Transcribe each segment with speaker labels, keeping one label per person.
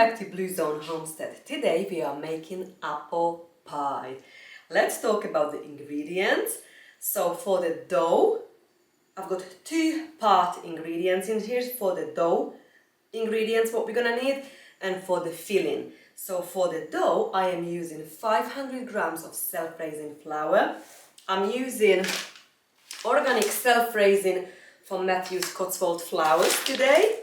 Speaker 1: back to Blue Zone Homestead. Today we are making apple pie. Let's talk about the ingredients. So for the dough, I've got 2-part ingredients in here for the dough ingredients, what we're gonna need, and for the filling. So for the dough, I am using 500 grams of self-raising flour. I'm using organic self-raising from Matthew's Cotswold Flowers today.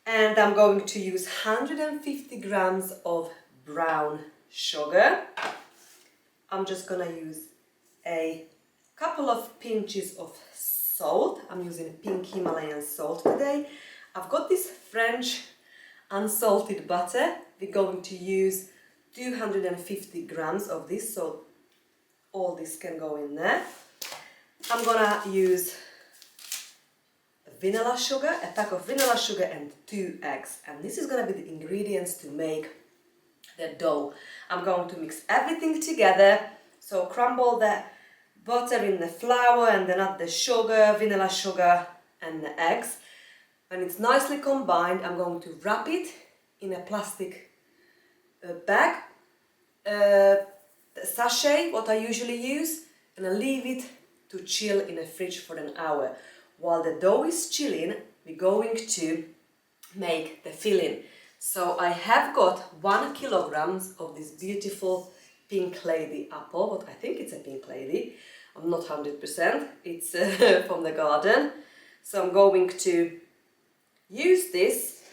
Speaker 1: And I'm going to use 150 grams of brown sugar. I'm just gonna use a couple of pinches of salt. I'm using pink Himalayan salt today. I've got this French unsalted butter. We're going to use 250 grams of this, so all this can go in there. I'm gonna use vanilla sugar, a pack of vanilla sugar and 2 eggs, and this is going to be the ingredients to make the dough. I'm going to mix everything together, so crumble the butter in the flour and then add the sugar, vanilla sugar and the eggs. When it's nicely combined, I'm going to wrap it in a plastic bag, the sachet, what I usually use, and I leave it to chill in the fridge for an hour. While the dough is chilling, we're going to make the filling. So I have got 1 kilogram of this beautiful pink lady apple, but I think it's a pink lady. I'm not 100%, it's from the garden. So I'm going to use this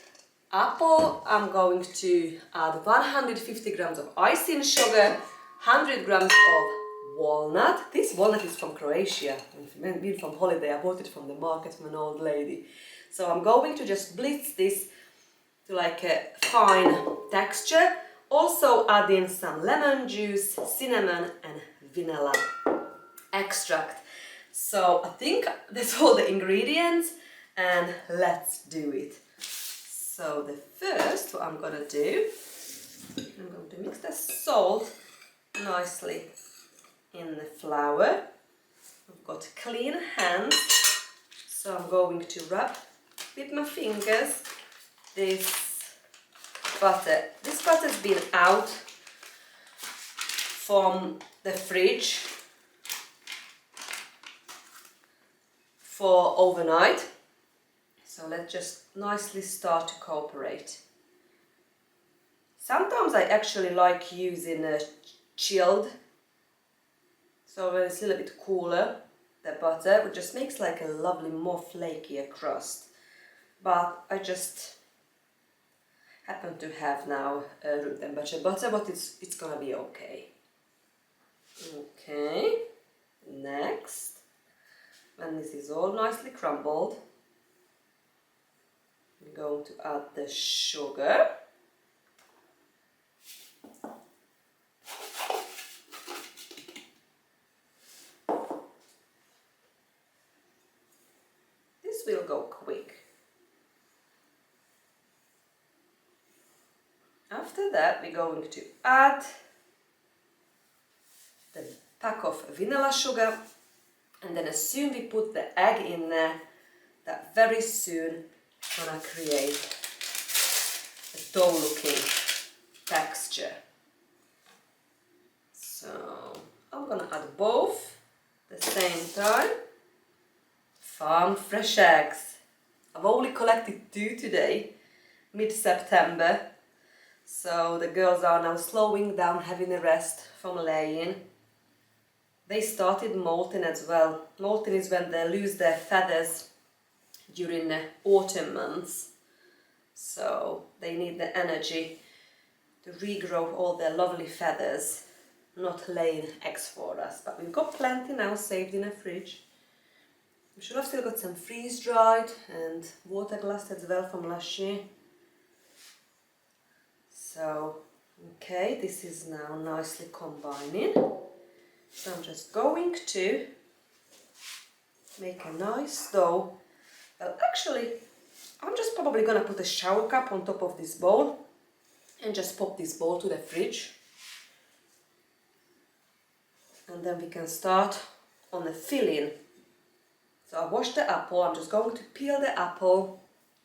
Speaker 1: apple. I'm going to add 150 grams of icing sugar, 100 grams of walnut. This walnut is from Croatia. I've been from holiday. I bought it from the market from an old lady. So I'm going to just blitz this to like a fine texture. Also add in some lemon juice, cinnamon and vanilla extract. So I think that's all the ingredients and let's do it. So the first what I'm gonna do, I'm going to mix the salt nicely in the flour. I've got clean hands, so I'm going to rub with my fingers this butter. This butter's been out from the fridge for overnight, so let's just nicely start to cooperate. Sometimes I actually like using a chilled, so when it's a little bit cooler, the butter, it just makes like a lovely, more flakier crust. But I just happen to have now room temperature butter, but it's gonna be okay. Okay, next, when this is all nicely crumbled, we're going to add the sugar. Will go quick. After that, we're going to add the pack of vanilla sugar, and then as soon we put the egg in there, that very soon gonna create a dough-looking texture. So I'm gonna add both at the same time. Farm fresh eggs. I've only collected 2 today, mid-September. So the girls are now slowing down, having a rest from laying. They started molting as well. Molting is when they lose their feathers during the autumn months. So they need the energy to regrow all their lovely feathers, not laying eggs for us. But we've got plenty now saved in a fridge. I'm sure I've still got some freeze-dried and water glass as well from last year. So, okay, this is now nicely combining. So I'm just going to make a nice dough. Well, actually, I'm just probably going to put a shower cap on top of this bowl and just pop this bowl to the fridge. And then we can start on the filling. So I washed the apple. I'm just going to peel the apple.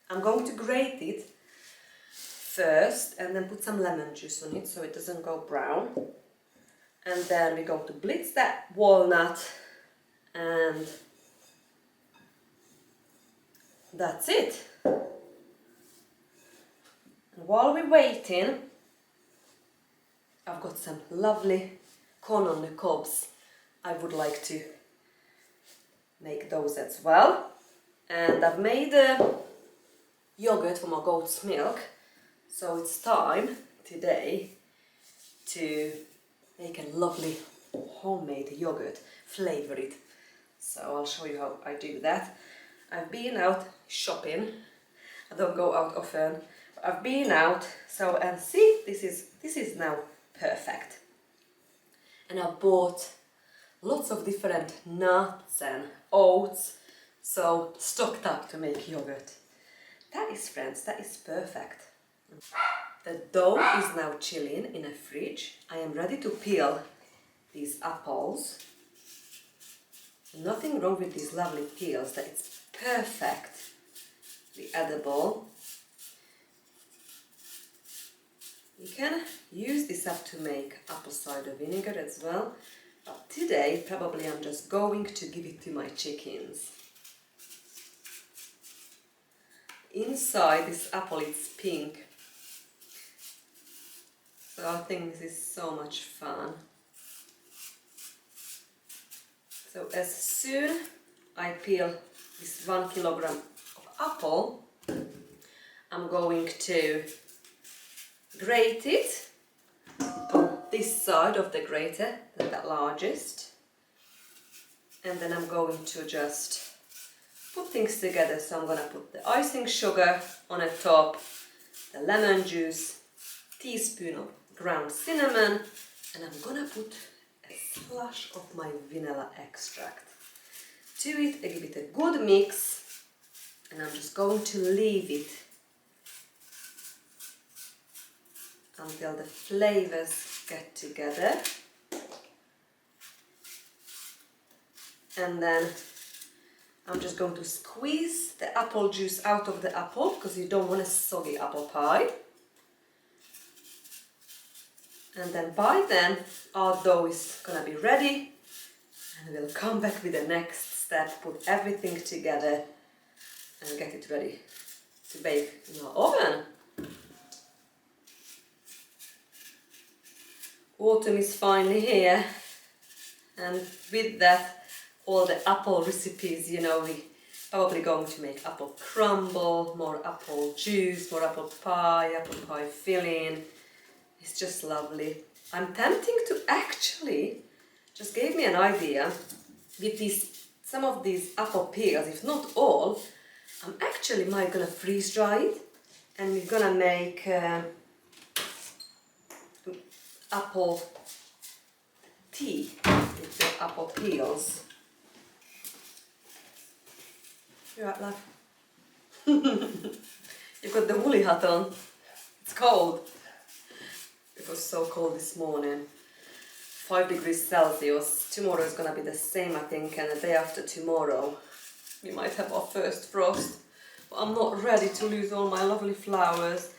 Speaker 1: I'm going to grate it first and then put some lemon juice on it so it doesn't go brown. And then we're going to blitz that walnut, and that's it. And while we're waiting, I've got some lovely corn on the cobs. I would like to make those as well. And I've made yogurt from my goat's milk, so it's time today to make a lovely homemade yogurt, flavor it. So I'll show you how I do that. I've been out shopping. I don't go out often, but I've been out, so and see, this is now perfect. And I bought lots of different nuts and oats, so stocked up to make yogurt. That is, friends, that is perfect. The dough is now chilling in a fridge. I am ready to peel these apples. Nothing wrong with these lovely peels, that it's perfectly edible. You can use this up to make apple cider vinegar as well, but today probably I'm just going to give it to my chickens. Inside this apple it's pink, so I think this is so much fun. So as soon I peel this 1 kilogram of apple, I'm going to grate it on this side of the grater, the largest, and then I'm going to just put things together. So I'm going to put the icing sugar on the top, the lemon juice, teaspoon of ground cinnamon, and I'm going to put a splash of my vanilla extract to it. I give it a good mix, and I'm just going to leave it until the flavors get together. And then I'm just going to squeeze the apple juice out of the apple, because you don't want a soggy apple pie. And then by then our dough is gonna be ready, and we'll come back with the next step, put everything together and get it ready to bake in our oven. Autumn is finally here, and with that all the apple recipes, you know, we probably going to make apple crumble, more apple juice, more apple pie filling. It's just lovely. I'm tempting to actually, just gave me an idea, with these, some of these apple peels, if not all, I'm actually might gonna freeze dry it, and we're gonna make apple tea with the apple peels. You're right, love. You've got the woolly hat on. It's cold. It was so cold this morning. 5 degrees Celsius. Tomorrow is gonna be the same, I think, and the day after tomorrow we might have our first frost. But I'm not ready to lose all my lovely flowers.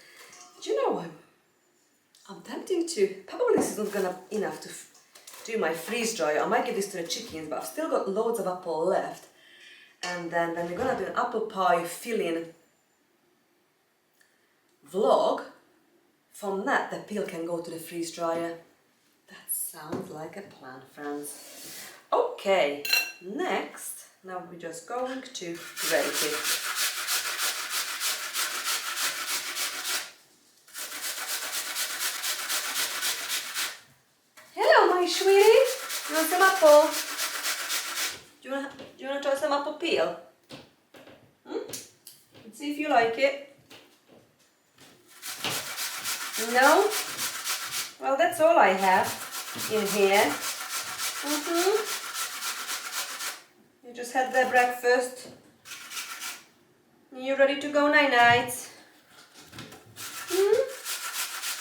Speaker 1: Do you know, I'm tempting to, probably this is not gonna enough to do my freeze dryer. I might give this to the chickens, but I've still got loads of apple left. And then when we're gonna do an apple pie filling vlog, from that the peel can go to the freeze dryer. That sounds like a plan, friends. Okay, next, now we're just going to grate it. Hello, my sweetie. You want some apple? Do you want to try some apple peel? Let's see if you like it. No? Well, that's all I have in here. You just had their breakfast. You ready to go night-night?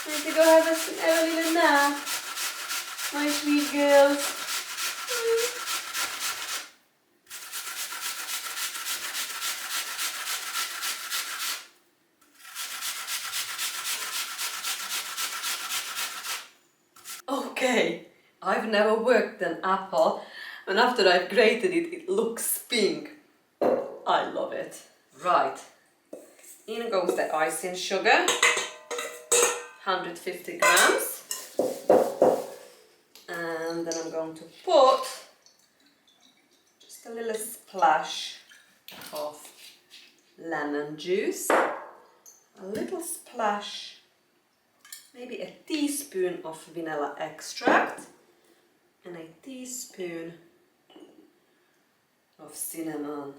Speaker 1: Ready to go have a little nap? My sweet girls. Okay, I've never worked an apple, and after I've grated it, it looks pink. I love it. Right, in goes the icing sugar, 150 grams. And then I'm going to put just a little splash of lemon juice, a little splash, maybe a teaspoon of vanilla extract, and a teaspoon of cinnamon.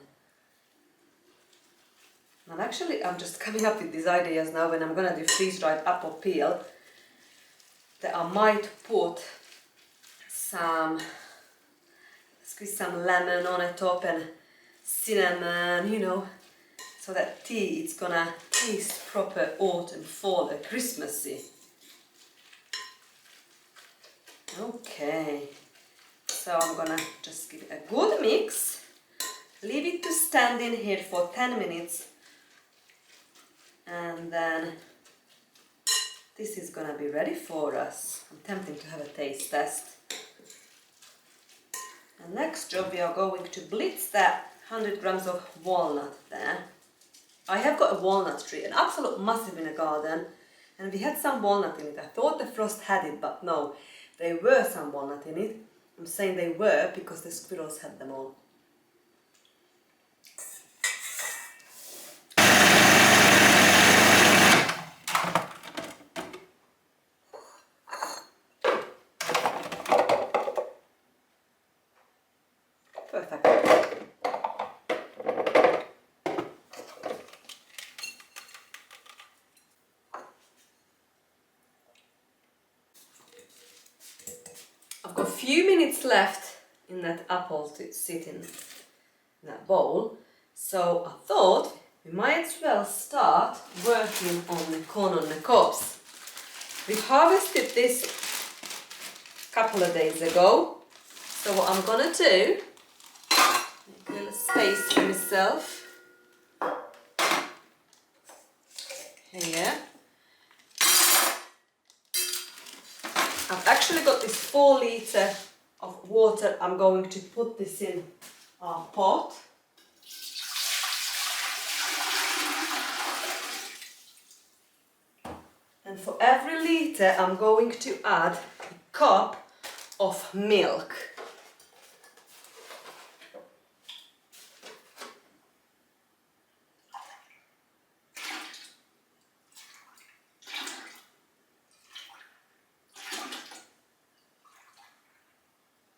Speaker 1: And actually I'm just coming up with these ideas now when I'm gonna do freeze-dried apple peel, that I might put squeeze some lemon on the top and cinnamon, you know, so that tea it's gonna taste proper autumn, fall, and Christmassy. Okay, so I'm gonna just give it a good mix, leave it to stand in here for 10 minutes, and then this is gonna be ready for us. I'm tempted to have a taste test. And next job, we are going to blitz that 100 grams of walnut there. I have got a walnut tree, an absolute massive in the garden, and we had some walnut in it. I thought the frost had it, but no, there were some walnut in it. I'm saying they were because the squirrels had them all. Perfect. I've got a few minutes left in that apple to sit in that bowl, so I thought we might as well start working on the corn on the cobs. We harvested this a couple of days ago, so what I'm gonna do, make a little space for myself here. I've actually got this 4 litre of water. I'm going to put this in our pot. And for every litre I'm going to add a cup of milk.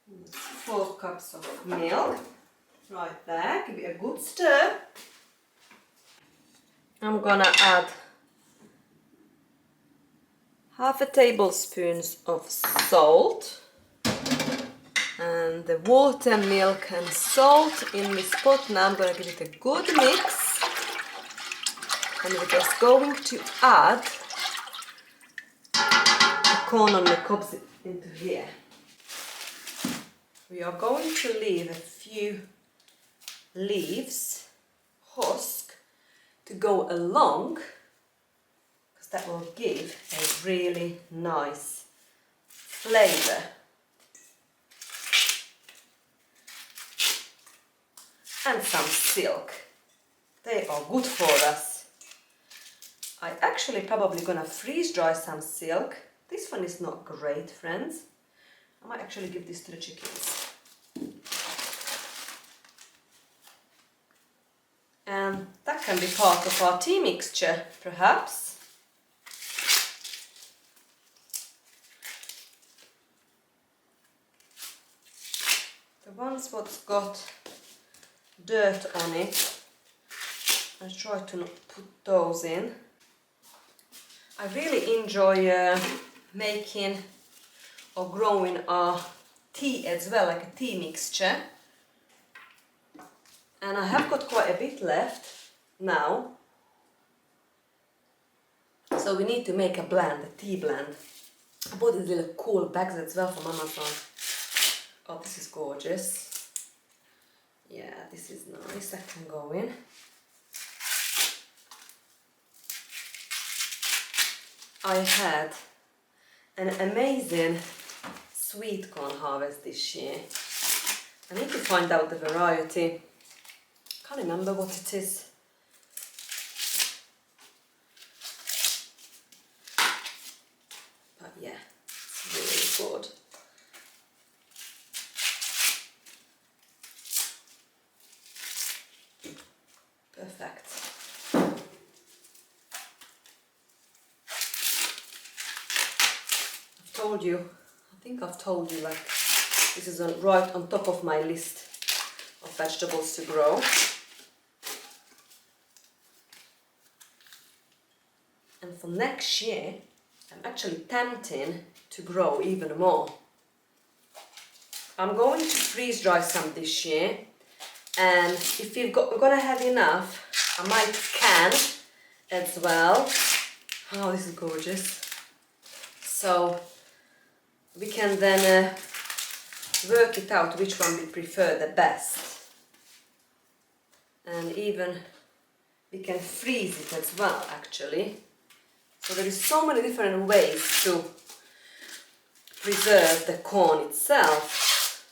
Speaker 1: That's 4 cups of milk. Right there, give it a good stir. I'm gonna add half a tablespoon of salt, and the water, milk and salt in this pot. Now I'm going to give it a good mix, and we're just going to add the corn on the cobs into here. We are going to leave a few leaves, husk, to go along, because that will give a really nice flavour. And some silk. They are good for us. I actually probably gonna freeze dry some silk. This one is not great, friends. I might actually give this to the chickens. And that can be part of our tea mixture, perhaps. The ones what's got dirt on it, I try to not put those in. I really enjoy making or growing our tea as well, like a tea mixture. And I have got quite a bit left now. So we need to make a blend, a tea blend. I bought these little cool bags as well from Amazon. Oh, this is gorgeous. Yeah, this is nice, that can go in. I had an amazing Sweetcorn harvest this year. I need to find out the variety. Can't remember what it is. But yeah, it's really good. Perfect. I've told you like this is right on top of my list of vegetables to grow. And for next year, I'm actually tempting to grow even more. I'm going to freeze dry some this year, and if we're gonna have enough, I might can as well. Oh, this is gorgeous. So we can then work it out which one we prefer the best. And even we can freeze it as well, actually. So there is so many different ways to preserve the corn itself.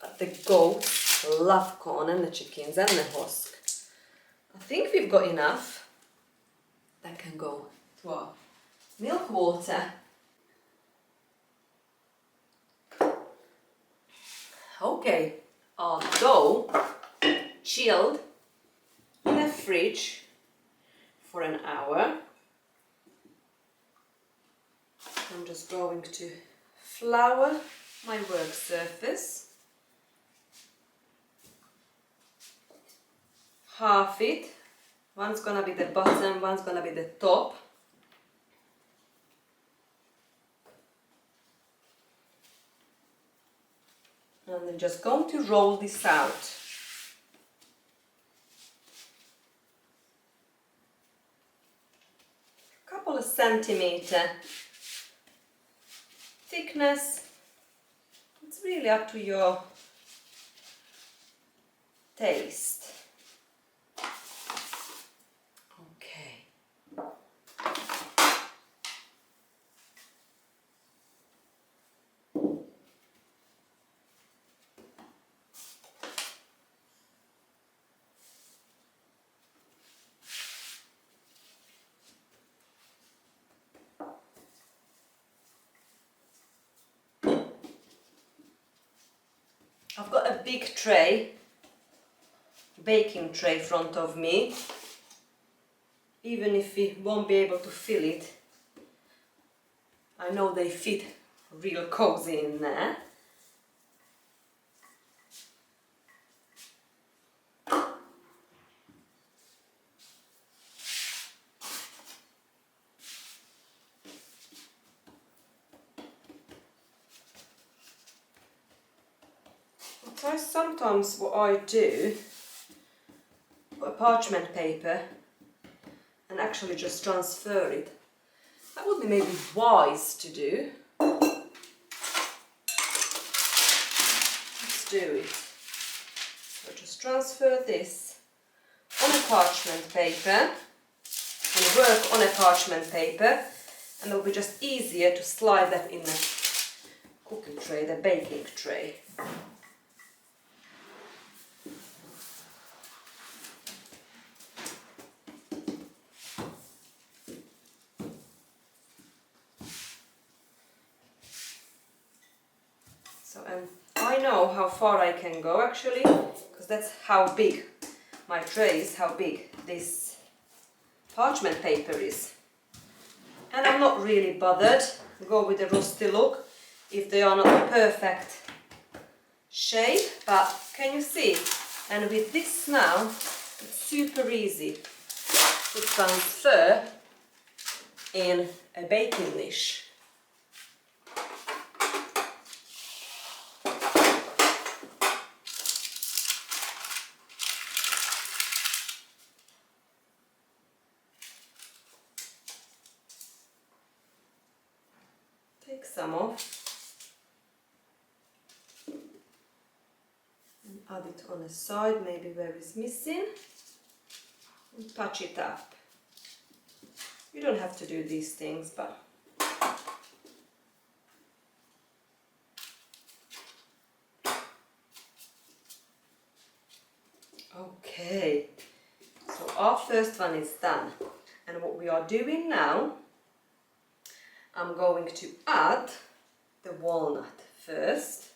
Speaker 1: But the goats love corn, and the chickens and the husk. I think we've got enough. That can go to our milk water. Okay, our dough chilled in the fridge for an hour. I'm just going to flour my work surface. Half it. One's gonna be the bottom, one's gonna be the top. And I'm just going to roll this out. A couple of centimeter thickness. It's really up to your taste. Okay. I've got a big tray, baking tray in front of me. Even if we won't be able to fill it, I know they fit real cozy in there. Sometimes what I do, put a parchment paper and actually just transfer it. That would be maybe wise to do. Let's do it. So just transfer this on a parchment paper and work on a parchment paper, and it'll be just easier to slide that in the cooking tray, the baking tray. And I know how far I can go actually, because that's how big my tray is, how big this parchment paper is. And I'm not really bothered, go with the rusty look if they are not a perfect shape, but can you see? And with this now, it's super easy to transfer in a baking dish. Take some off and add it on the side, maybe where it's missing, and touch it up. You don't have to do these things, but first one is done. And what we are doing now, I'm going to add the walnut first.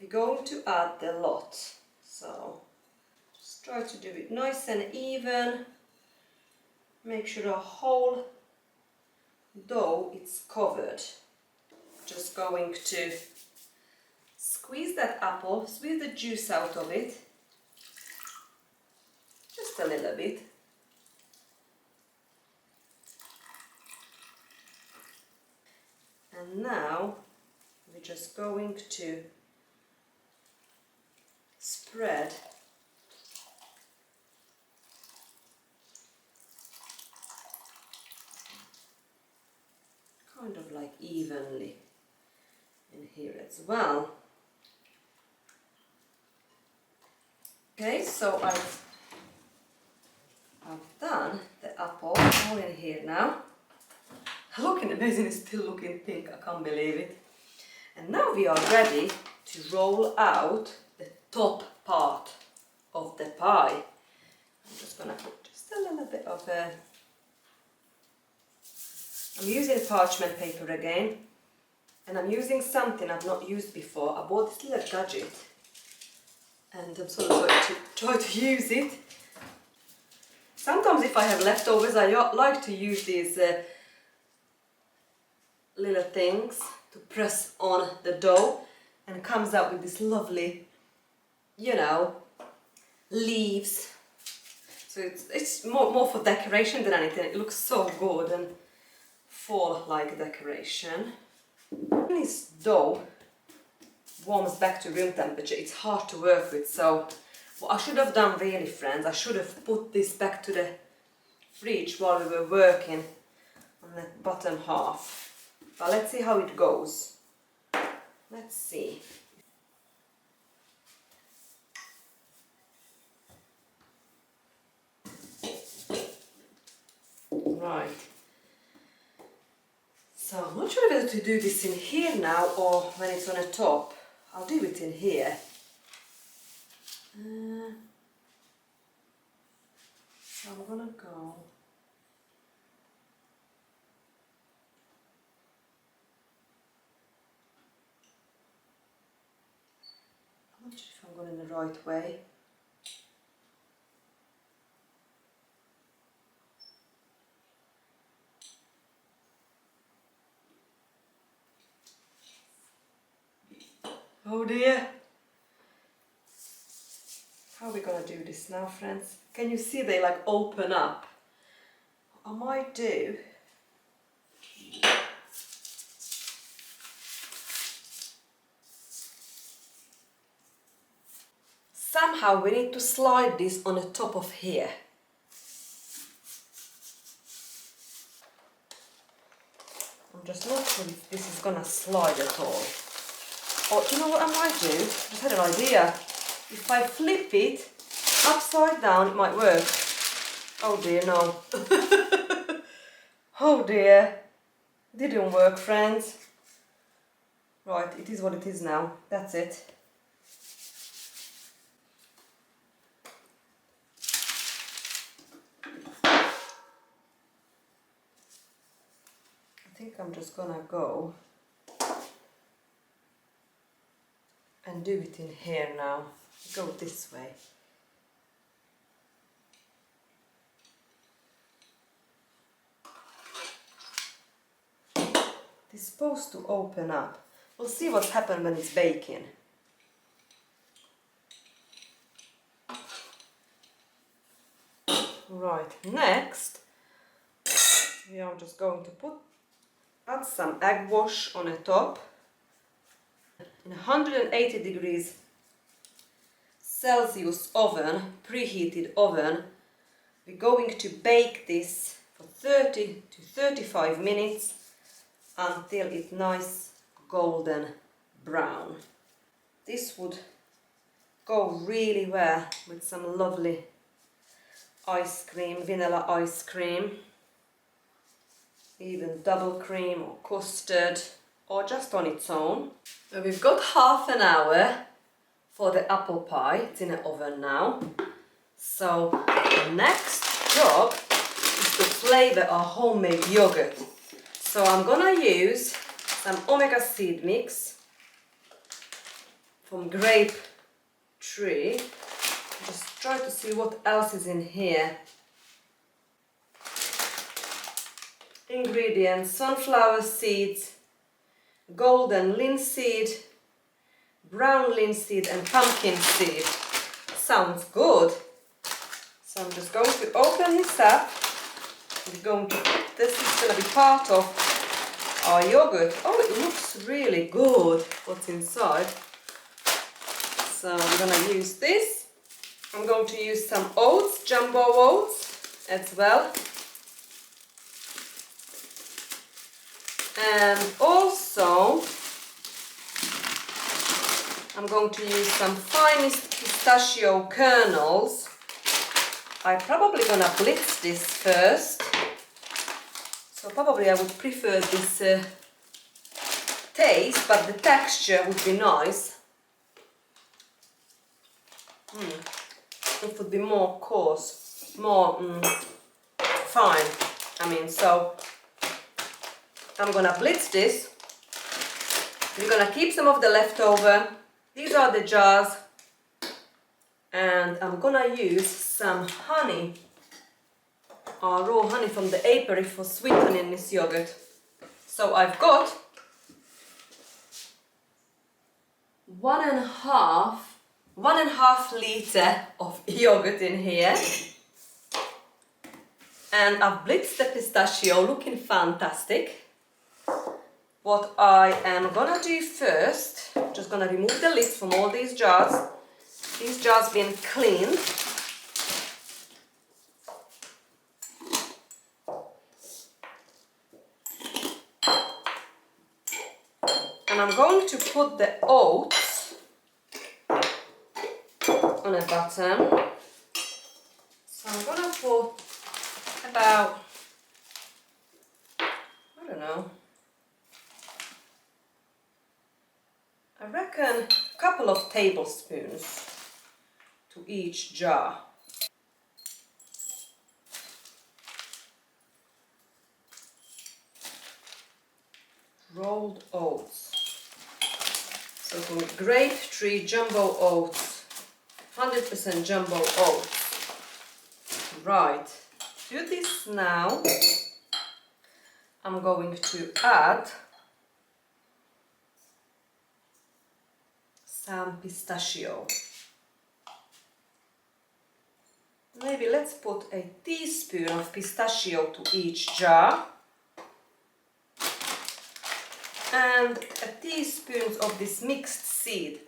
Speaker 1: We're going to add a lot, so just try to do it nice and even. Make sure the whole dough is covered. Just going to squeeze that apple, squeeze the juice out of it, just a little bit. And now we're just going to spread kind of like evenly in here as well. Okay, so I've done the apple all in here now. Looking amazing, it's still looking pink, I can't believe it. And now we are ready to roll out the top part of the pie. I'm just gonna put just a little bit of I'm using parchment paper again, and I'm using something I've not used before. I bought this little gadget and I'm sort of going to try to use it. Sometimes if I have leftovers, I like to use these little things to press on the dough, and it comes out with this lovely, you know, leaves. So it's more for decoration than anything. It looks so good and fall-like decoration. When this dough warms back to room temperature, it's hard to work with, so what I should have done really, friends, I should have put this back to the fridge while we were working on the bottom half. But let's see how it goes. Let's see. Right. So I'm not sure whether to do this in here now or when it's on the top. I'll do it in here. So I'm gonna go. I'm not sure if I'm going in the right way. Oh dear! How are we gonna do this now, friends? Can you see they like open up? What I might do, somehow we need to slide this on the top of here. I'm just not sure if this is gonna slide at all. Or do you know what I might do? Just had an idea. If I flip it upside down, it might work. Oh dear, no. Oh dear. Didn't work, friends. Right, it is what it is now. That's it. I think I'm just gonna go and do it in here now. Go this way. It's supposed to open up. We'll see what's happened when it's baking. Right, next we are just going to add some egg wash on the top. In 180 degrees Celsius oven, preheated oven, we're going to bake this for 30 to 35 minutes until it's nice golden brown. This would go really well with some lovely ice cream, vanilla ice cream, even double cream or custard, or just on its own. So we've got half an hour for the apple pie. It's in the oven now. So the next job is to flavor our homemade yogurt. So I'm gonna use some omega seed mix from grape tree. Just try to see what else is in here. Ingredients: sunflower seeds, golden linseed, brown linseed and pumpkin seed. Sounds good. So I'm just going to open this up. We're going to put this, is going to be part of our yogurt. Oh, it looks really good what's inside. So I'm going to use this. I'm going to use some oats, jumbo oats as well. And also I'm going to use some finest pistachio kernels. I'm probably gonna blitz this first. So probably I would prefer this taste, but the texture would be nice. It would be more coarse, more fine. I mean, so I'm gonna blitz this. We're gonna keep some of the leftover. These are the jars. And I'm gonna use some honey, raw honey from the apiary for sweetening this yogurt. So I've got 1.5 liter of yogurt in here. And I've blitzed the pistachio, looking fantastic. What I am gonna do first, just gonna remove the lids from all these jars. These jars been cleaned. And I'm going to put the oats on a bottom. So I'm gonna put about, I don't know, I reckon a couple of tablespoons to each jar. Rolled oats. So from grape tree jumbo oats, 100% jumbo oats. Right, to this now, I'm going to add some pistachio. Maybe let's put a teaspoon of pistachio to each jar. And a teaspoon of this mixed seed.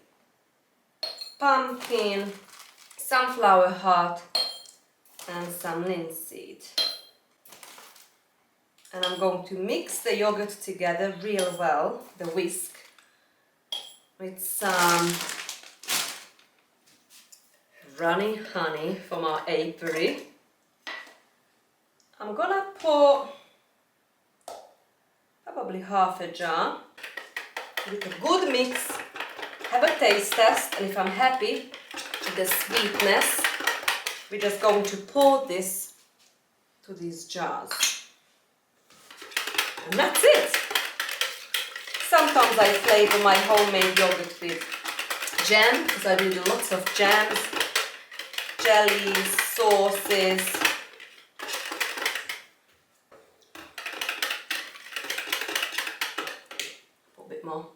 Speaker 1: Pumpkin, sunflower heart and some linseed. And I'm going to mix the yogurt together real well, the whisk, with some runny honey from our apiary. I'm gonna pour probably half a jar with a good mix, have a taste test, and if I'm happy with the sweetness, we're just going to pour this to these jars. And that's it. Sometimes I flavor my homemade yogurt with jam, because I do lots of jams, jellies, sauces. Put a bit more.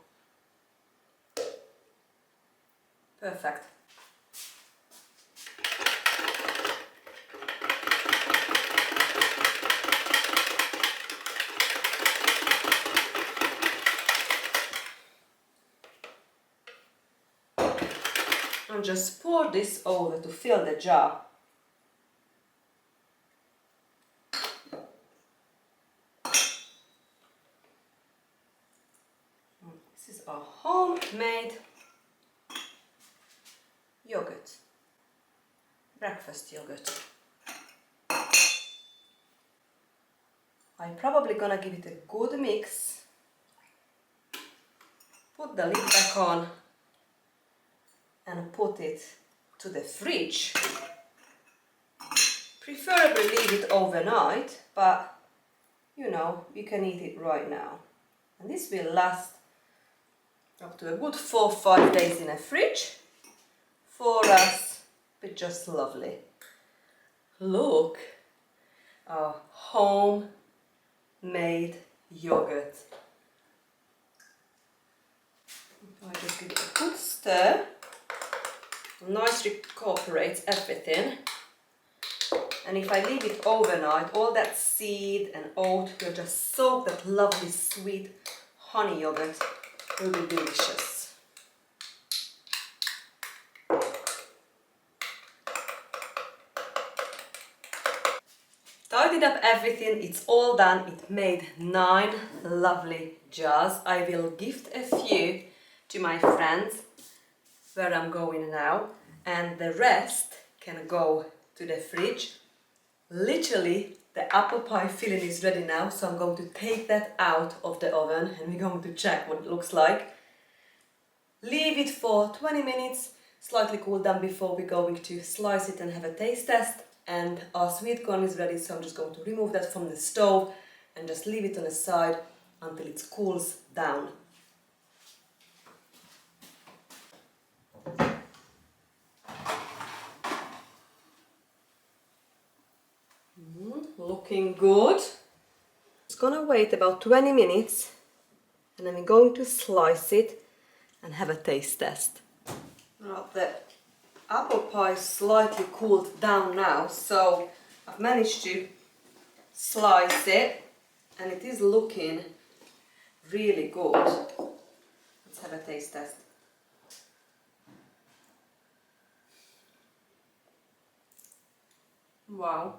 Speaker 1: Perfect. And just pour this over to fill the jar. This is our homemade yogurt, breakfast yogurt. I'm probably gonna give it a good mix, put the lid back on, and put it to the fridge. Preferably leave it overnight, but you know, you can eat it right now. And this will last up to a good 4 or 5 days in a fridge. For us, it's just lovely. Look, our homemade yogurt. I just give it a good stir. Nicely incorporates everything. And if I leave it overnight, all that seed and oat will just soak that lovely sweet honey yogurt. It will be delicious. Tidied up everything, it's all done. It made 9 lovely jars. I will gift a few to my friends where I'm going now, and the rest can go to the fridge. Literally, the apple pie filling is ready now, so I'm going to take that out of the oven and we're going to check what it looks like. Leave it for 20 minutes, slightly cool down before we're going to slice it and have a taste test. And our sweet corn is ready, so I'm just going to remove that from the stove and just leave it on the side until it cools down. Looking good. It's gonna wait about 20 minutes and then we're going to slice it and have a taste test. Now the apple pie is slightly cooled down now, so I've managed to slice it and it is looking really good. Let's have a taste test. Wow.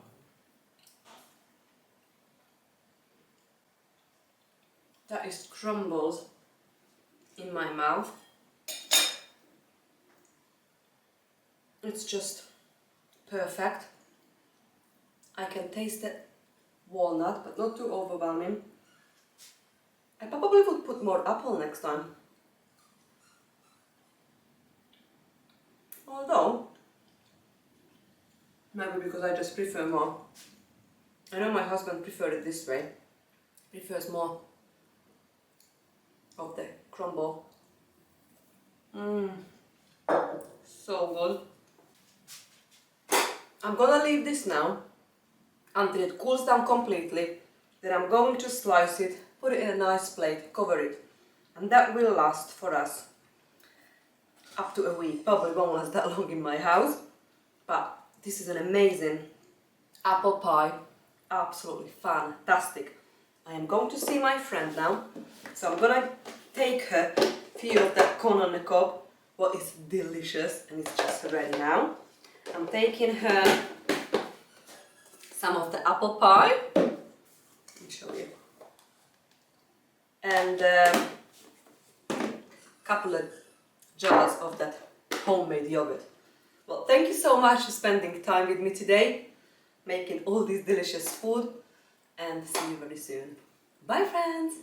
Speaker 1: That is crumbled in my mouth. It's just perfect. I can taste the walnut, but not too overwhelming. I probably would put more apple next time. Although, maybe because I just prefer more. I know my husband preferred it this way. Prefers more of the crumble. So good. I'm gonna leave this now until it cools down completely. Then I'm going to slice it, put it in a nice plate, cover it. And that will last for us up to a week. Probably won't last that long in my house. But this is an amazing apple pie. Absolutely fantastic. I am going to see my friend now. So I'm gonna take her a few of that corn on the cob. What is delicious, and it's just ready now. I'm taking her some of the apple pie. Let me show you. And a couple of jars of that homemade yogurt. Well, thank you so much for spending time with me today, making all this delicious food, and see you very soon. Bye, friends!